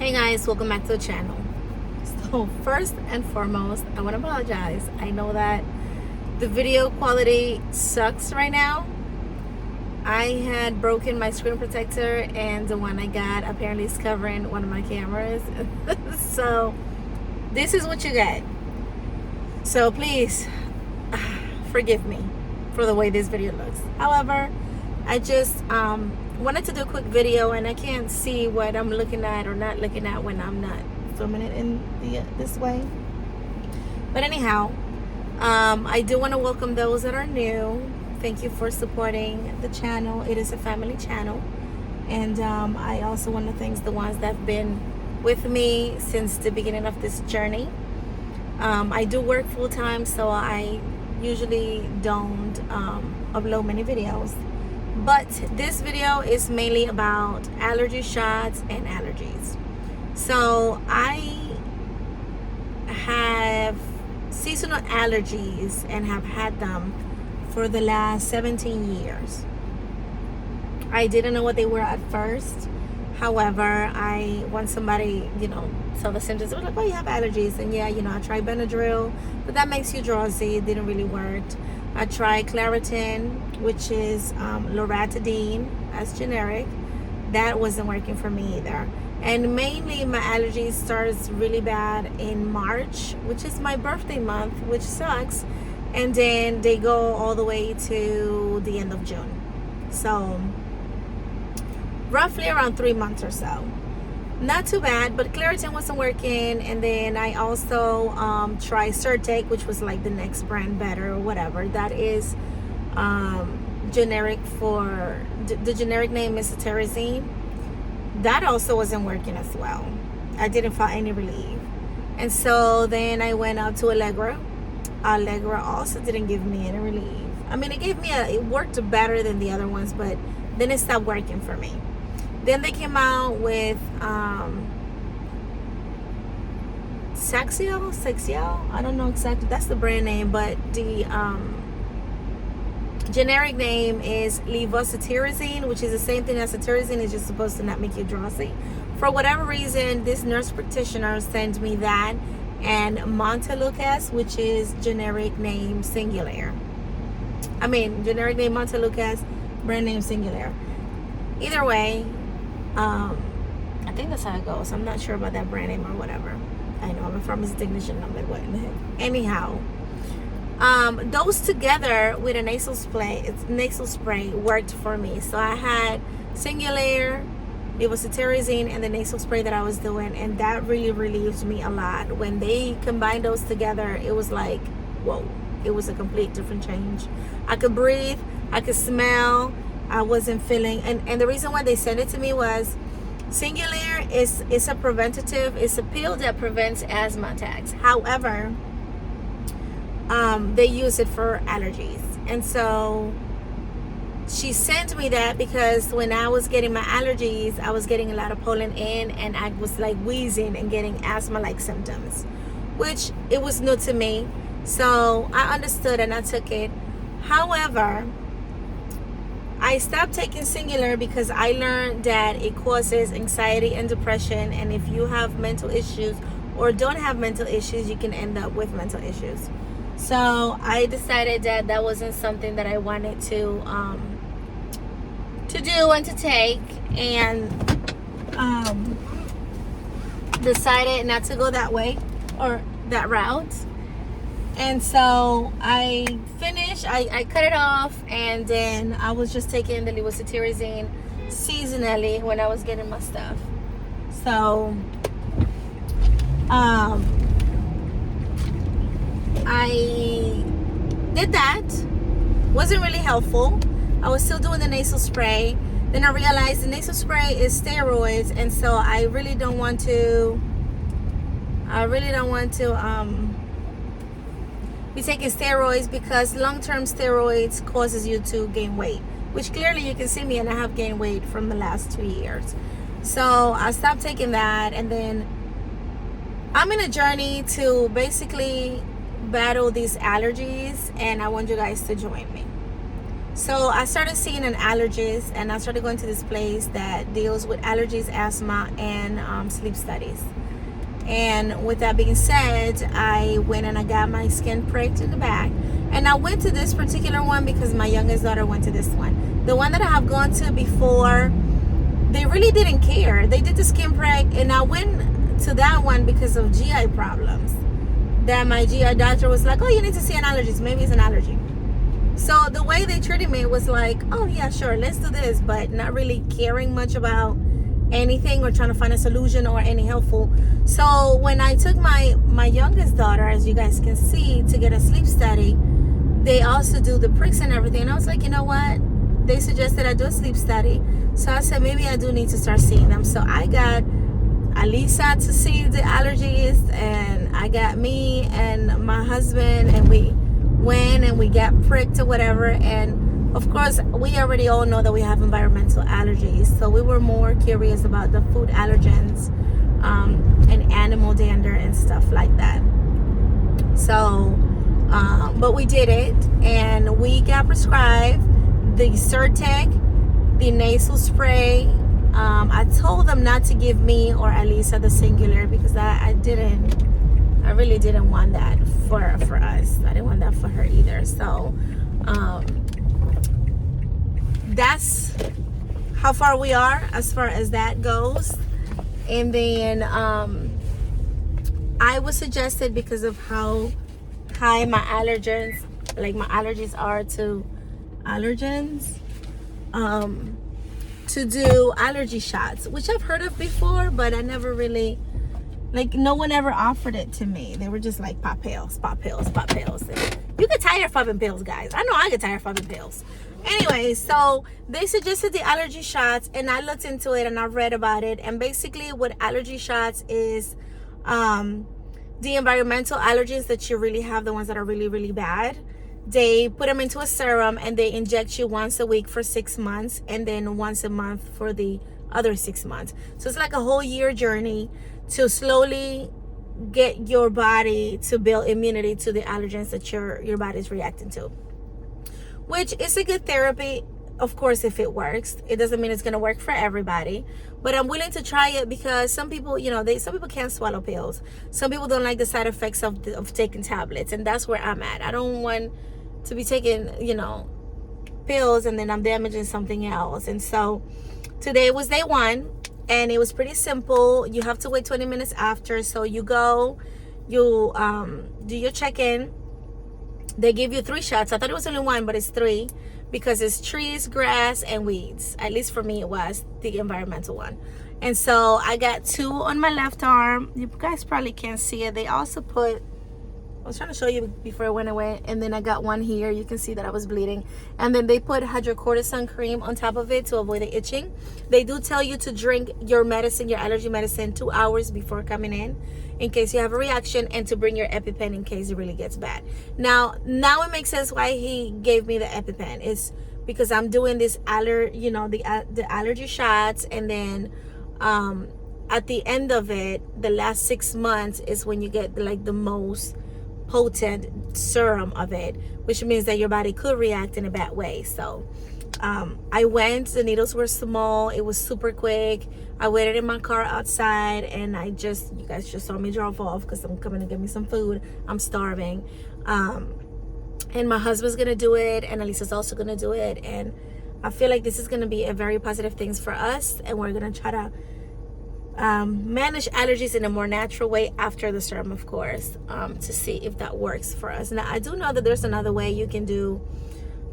Hey guys, welcome back to the channel. So first and foremost, I want to apologize. I know that the video quality sucks right now. I had broken my screen protector and the one I got apparently is covering one of my cameras. So this is what you get. So please forgive me for the way this video looks. However, I just wanted to do a quick video, and I can't see what I'm looking at or not looking at when I'm not filming it in this way. But anyhow, I do want to welcome those that are new. Thank you for supporting the channel. It is a family channel, and I also want to thank the ones that have been with me since the beginning of this journey. I do work full-time, so I usually don't upload many videos. But this video is mainly about allergy shots and allergies. So I have seasonal allergies and have had them for the last 17 years. I didn't know what they were at first. However, when somebody, saw the symptoms, they were like, oh, you have allergies. And yeah, I tried Benadryl, but that makes you drowsy. It didn't really work. I tried Claritin, which is loratadine as generic. That wasn't working for me either. And mainly my allergies starts really bad in March, which is my birthday month, which sucks. And then they go all the way to the end of June. So roughly around 3 months or so. Not too bad, but Claritin wasn't working. And then I also tried Certec, which was like the next brand better or whatever. That is generic for, the generic name is Cetirizine. That also wasn't working as well. I didn't feel any relief. And so then I went up to Allegra. Allegra also didn't give me any relief. I mean, it worked better than the other ones, but then it stopped working for me. Then they came out with Sexial. I don't know exactly. That's the brand name, but the generic name is levocetirizine, which is the same thing as cetirizine. It's just supposed to not make you drowsy. For whatever reason, this nurse practitioner sent me that and Montelukast, which is generic name Singular. Generic name Montelukast, brand name Singular. Either way, I think that's how it goes. I'm not sure about that brand name or whatever. I know I'm a pharmacy technician. I'm like, what in the heck? Anyhow, those together with a nasal spray worked for me. So I had Singular, it was cetirizine, and the nasal spray that I was doing, and that really relieved me a lot. When they combined those together, it was like, whoa, it was a complete different change. I could breathe, I could smell, I wasn't feeling, and the reason why they sent it to me was Singular is a preventative, it's a pill that prevents asthma attacks. However, they use it for allergies. And so she sent me that because when I was getting my allergies, I was getting a lot of pollen in, and I was like wheezing and getting asthma-like symptoms, which it was new to me. So I understood and I took it. However, I stopped taking Singular because I learned that it causes anxiety and depression, and if you have mental issues or don't have mental issues, you can end up with mental issues. So I decided that that wasn't something that I wanted to do and to take, and decided not to go that way or that route. And so I finished, I cut it off, and then I was just taking the levocetirizine seasonally when I was getting my stuff. So I did that. Wasn't really helpful. I was still doing the nasal spray. Then I realized the nasal spray is steroids, and so I really don't want to be taking steroids, because long-term steroids causes you to gain weight, which clearly you can see me, and I have gained weight from the last 2 years. So I stopped taking that, and then I'm in a journey to basically battle these allergies, and I want you guys to join me. So I started seeing an allergist, and I started going to this place that deals with allergies, asthma, and sleep studies. And with that being said, I went and I got my skin pricked in the back. And I went to this particular one because my youngest daughter went to this one. The one that I have gone to before, they really didn't care. They did the skin prick, and I went to that one because of GI problems. That my GI doctor was like, oh, you need to see an allergist. Maybe it's an allergy. So the way they treated me was like, oh yeah, sure, let's do this, but not really caring much about anything or trying to find a solution or any helpful. So when I took my youngest daughter, as you guys can see, to get a sleep study, they also do the pricks and everything. And I was like, you know what? They suggested I do a sleep study. So I said, maybe I do need to start seeing them. So I got Alisa to see the allergist, and I got me and my husband, and we went and we got pricked or whatever. And of course, we already all know that we have environmental allergies, so we were more curious about the food allergens, and animal dander and stuff like that. So but we did it, and we got prescribed the Zyrtec, the nasal spray. I told them not to give me or Alisa the singular because I really didn't want that for us. I didn't want that for her either. So that's how far we are as far as that goes. And then I was suggested, because of how high my allergies are to allergens, to do allergy shots, which I've heard of before, but I never really, no one ever offered it to me. They were just like, pop pills, pop pills, pop pills. And you get tired of popping pills, guys. I know I get tired of popping pills. Anyway, so they suggested the allergy shots, and I looked into it and I read about it. And basically what allergy shots is, the environmental allergens that you really have, the ones that are really, really bad, they put them into a serum and they inject you once a week for 6 months, and then once a month for the other 6 months. So it's like a whole year journey to slowly get your body to build immunity to the allergens that your body's reacting to, which is a good therapy. Of course, if it works. It doesn't mean it's going to work for everybody, but I'm willing to try it because some people, some people can't swallow pills. Some people don't like the side effects of taking tablets, and that's where I'm at. I don't want to be taking, pills and then I'm damaging something else. And so today was day one, and it was pretty simple. You have to wait 20 minutes after. So you go, you do your check-in. They give you 3 shots. I thought it was only 1, but it's 3, because it's trees, grass, and weeds. At least for me, it was the environmental one. And so I got 2 on my left arm. You guys probably can't see it. They also put, I was trying to show you before I went away, and then I got 1 here. You can see that I was bleeding. And then they put hydrocortisone cream on top of it to avoid the itching. They do tell you to drink your medicine, your allergy medicine, 2 hours before coming in case you have a reaction, and to bring your EpiPen in case it really gets bad. Now it makes sense why he gave me the EpiPen. It's because I'm doing this the allergy shots, and then at the end of it, the last 6 months is when you get the most potent serum of it, which means that your body could react in a bad way. So I went, the needles were small, it was super quick. I waited in my car outside, and you guys just saw me drop off because I'm coming to get me some food. I'm starving. And my husband's gonna do it, and Elisa's also gonna do it, and I feel like this is gonna be a very positive thing for us, and we're gonna try to manage allergies in a more natural way after the serum, of course, to see if that works for us. Now I do know that there's another way you can do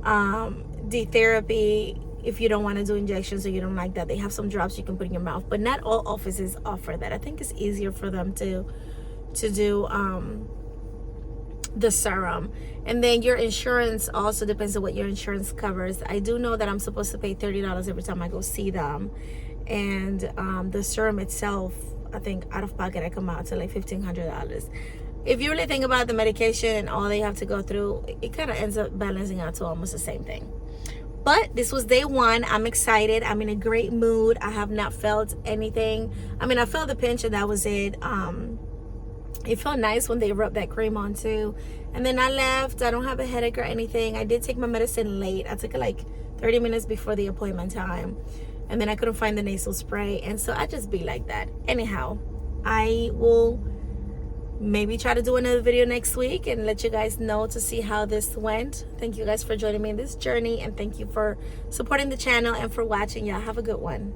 the therapy if you don't want to do injections or you don't like that. They have some drops you can put in your mouth, but not all offices offer that. I think it's easier for them to do the serum. And then your insurance also depends on what your insurance covers. I do know that I'm supposed to pay $30 every time I go see them, and the serum itself, I think out of pocket I come out to like $1,500. If you really think about the medication and all they have to go through, it kind of ends up balancing out to almost the same thing. But this was day one. I'm excited. I'm in a great mood. I have not felt anything. I mean, I felt the pinch and that was it. And It felt nice when they rubbed that cream on too. And then I left. I don't have a headache or anything. I did take my medicine late. I took it like 30 minutes before the appointment time. And then I couldn't find the nasal spray. And so I just be like that. Anyhow, I will maybe try to do another video next week and let you guys know to see how this went. Thank you guys for joining me in this journey. And thank you for supporting the channel and for watching. Y'all have a good one.